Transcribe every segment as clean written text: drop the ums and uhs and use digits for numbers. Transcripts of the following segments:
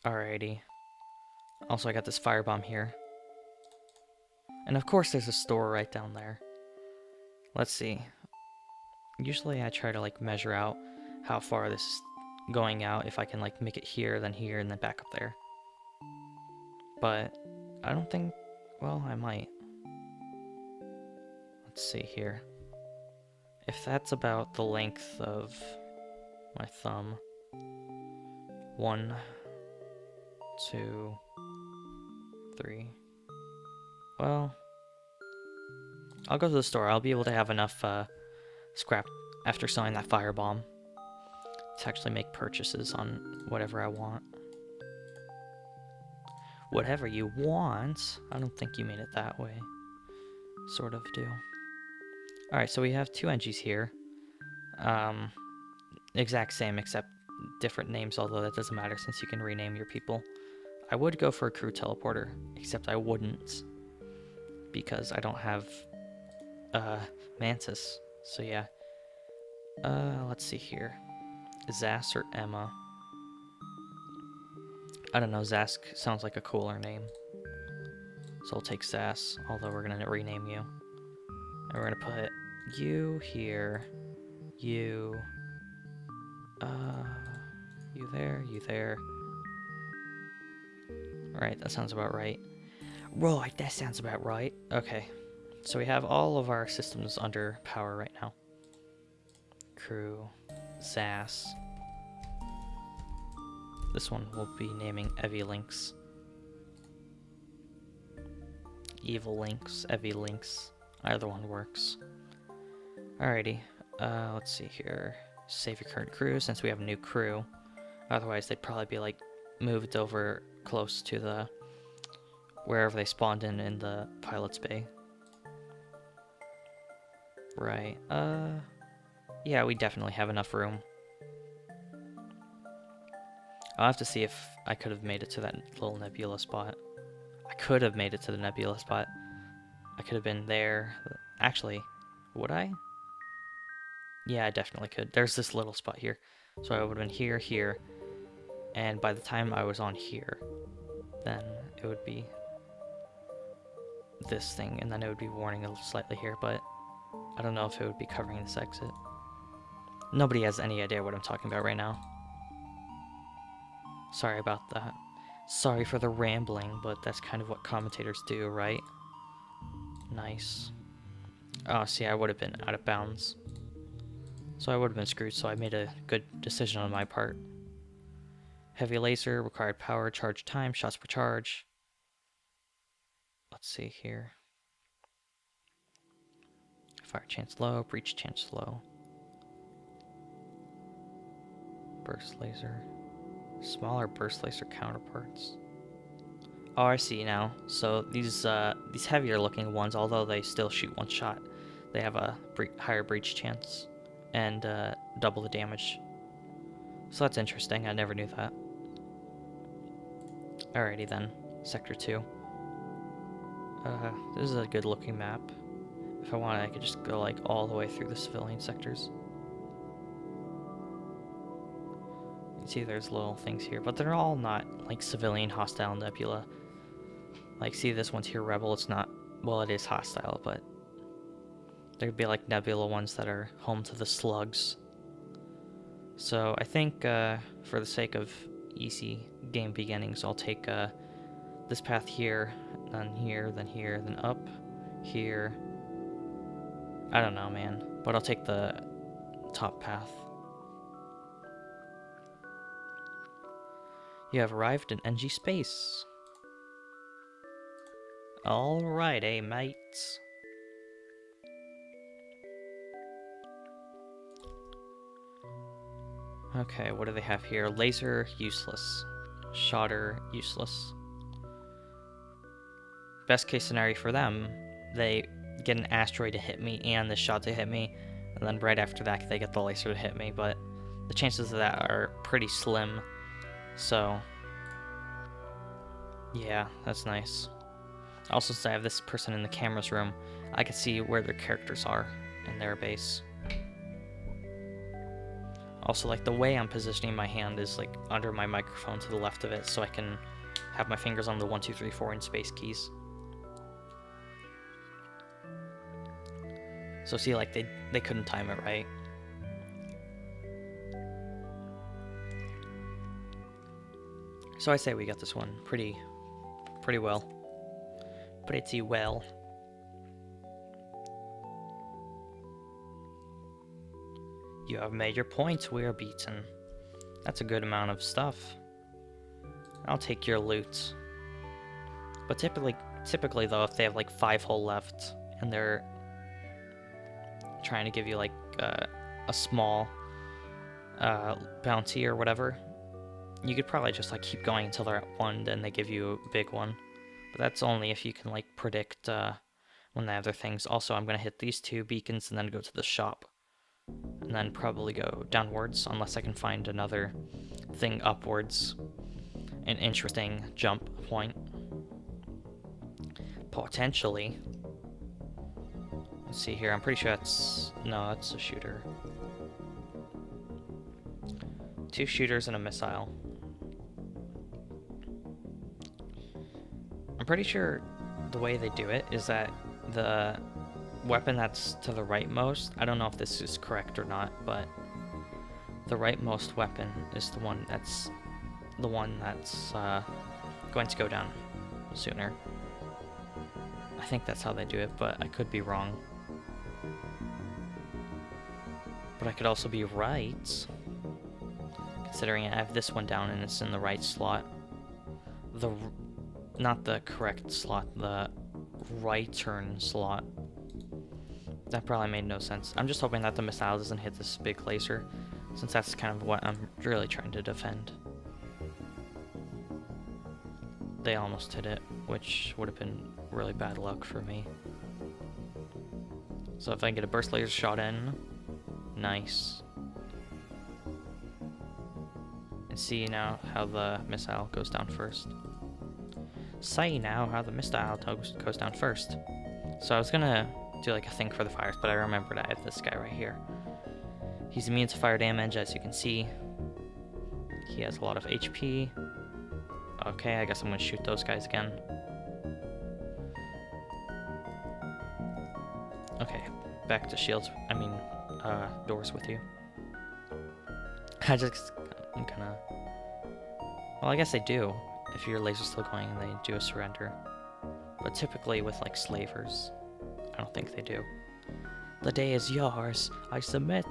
Alrighty. Also, I got this firebomb here. And of course there's a store right down there. Let's see. Usually I try to like measure out how far this is going out, if I can like make it here, and then back up there. But I don't think, well, I might. Let's see here. If that's about the length of my thumb. 1, 2, 3. Well, I'll go to the store. I'll be able to have enough scrap after selling that firebomb to actually make purchases on whatever I want. Whatever you want? I don't think you mean it that way. Sort of do. Alright, so we have 2 NGs here. Exact same, except different names, although that doesn't matter since you can rename your people. I would go for a crew teleporter, except I wouldn't, because I don't have Mantis. So yeah. Let's see here. Zas or Emma? I don't know, Zask sounds like a cooler name. So I'll take Zas, although we're gonna rename you. And we're gonna put you here, you you there. Alright, that sounds about right. Right, that sounds about right. Okay, so we have all of our systems under power right now. Crew, Zas. This one will be naming Evie Lynx. Evil Lynx, Evie Lynx. Either one works. Alrighty, let's see here. Save your current crew since we have a new crew. Otherwise, they'd probably be like moved over close to the wherever they spawned in the pilot's bay. Right. Yeah, we definitely have enough room. I'll have to see if I could have made it to that little nebula spot. I could have made it to the nebula spot. I could have been there. Actually, would I? Yeah, I definitely could. There's this little spot here. So I would have been here, here. And by the time I was on here, then it would be this thing. And then it would be warning a little slightly here. But I don't know if it would be covering this exit. Nobody has any idea what I'm talking about right now. Sorry about that. Sorry for the rambling, but that's kind of what commentators do, right? Nice. Oh, see, I would have been out of bounds. So I would have been screwed, so I made a good decision on my part. Heavy laser, required power, charge time, shots per charge. Let's see here. Fire chance low, breach chance low. Burst laser. Smaller burst laser counterparts. Oh, I see now. So these heavier looking ones, although they still shoot one shot, they have a higher breach chance and double the damage. So that's interesting. I never knew that. Alrighty then, Sector 2. This is a good looking map. If I wanted, I could just go like all the way through the civilian sectors. You can see there's little things here, but they're all not like civilian hostile nebula. Like, see this one's here, Rebel. It's not, well, it is hostile, but there could be like nebula ones that are home to the slugs. So I think for the sake of easy game beginnings, I'll take this path here, then here, then here, then up, here. I don't know, man, but I'll take the top path. You have arrived in NG space. Alright, mates. Okay, what do they have here? Laser, useless. Shotter, useless. Best case scenario for them, they get an asteroid to hit me and the shot to hit me, and then right after that they get the laser to hit me, but the chances of that are pretty slim. So, yeah, that's nice. Also, since I have this person in the camera's room, I can see where their characters are in their base. Also, like, the way I'm positioning my hand is, like, under my microphone to the left of it, so I can have my fingers on the 1, 2, 3, 4 and space keys. So see, like, they couldn't time it right. So I say we got this one pretty well. Pretty well. You have made your points, we are beaten. That's a good amount of stuff. I'll take your loot. But typically though, if they have like 5 hull left and they're trying to give you like a small bounty or whatever, you could probably just like keep going until they're at 1, then they give you a big one. But that's only if you can like predict when they have their things. Also, I'm gonna hit these 2 beacons and then go to the shop. And then probably go downwards unless I can find another thing upwards. An interesting jump point. Potentially. Let's see here, I'm pretty sure that's... No, that's a shooter. 2 shooters and a missile. I'm pretty sure the way they do it is that the weapon that's to the rightmost, I don't know if this is correct or not, but the rightmost weapon is the one that's going to go down sooner. I think that's how they do it, but I could be wrong. But I could also be right, considering I have this one down and it's in the right slot. Not the correct slot, the right turn slot. That probably made no sense. I'm just hoping that the missile doesn't hit this big laser, since that's kind of what I'm really trying to defend. They almost hit it, which would have been really bad luck for me. So if I can get a burst laser shot in, nice. And see now how the missile goes down first. See now how the missile goes down first. So I was gonna do like a thing for the fires, but I remembered I have this guy right here. He's immune to fire damage, as you can see. He has a lot of HP. Okay, I guess I'm gonna shoot those guys again. Okay, back to shields. I mean, doors with you. I'm gonna... Well, I guess they do. If your laser's still going, they do a surrender. But typically with, like, slavers, I don't think they do. The day is yours. I submit.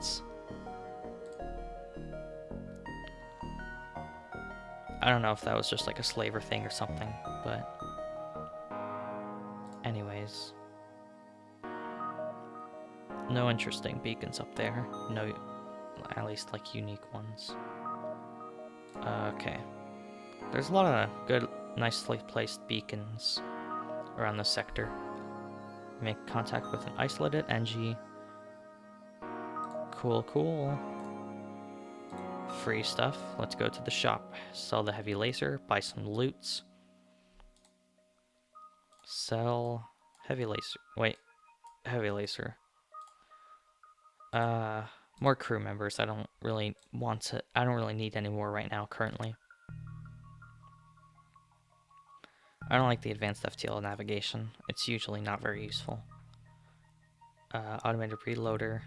I don't know if that was just, like, a slaver thing or something, but... Anyways. No interesting beacons up there. No, at least, like, unique ones. Okay. There's a lot of good, nicely placed beacons around the sector. Make contact with an isolated NG. Cool, cool. Free stuff. Let's go to the shop. Sell the heavy laser. Buy some loots. Sell heavy laser. Wait. Heavy laser. More crew members. I don't really need any more right now, currently. I don't like the advanced FTL navigation. It's usually not very useful. Automated reloader.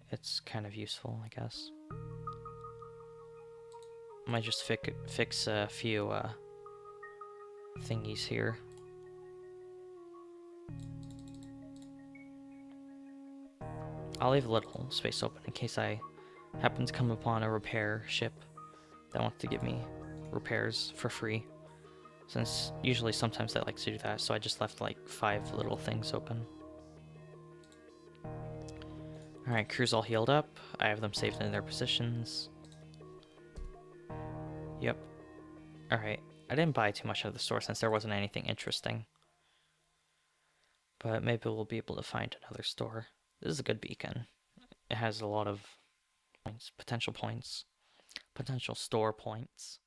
It's kind of useful, I guess. I might just fix a few thingies here. I'll leave a little space open in case I happen to come upon a repair ship that wants to give me repairs for free. Since usually sometimes they like to do that, so I just left like 5 little things open. Alright, crew's all healed up. I have them saved in their positions. Yep. Alright, I didn't buy too much of the store since there wasn't anything interesting. But maybe we'll be able to find another store. This is a good beacon. It has a lot of points, potential store points.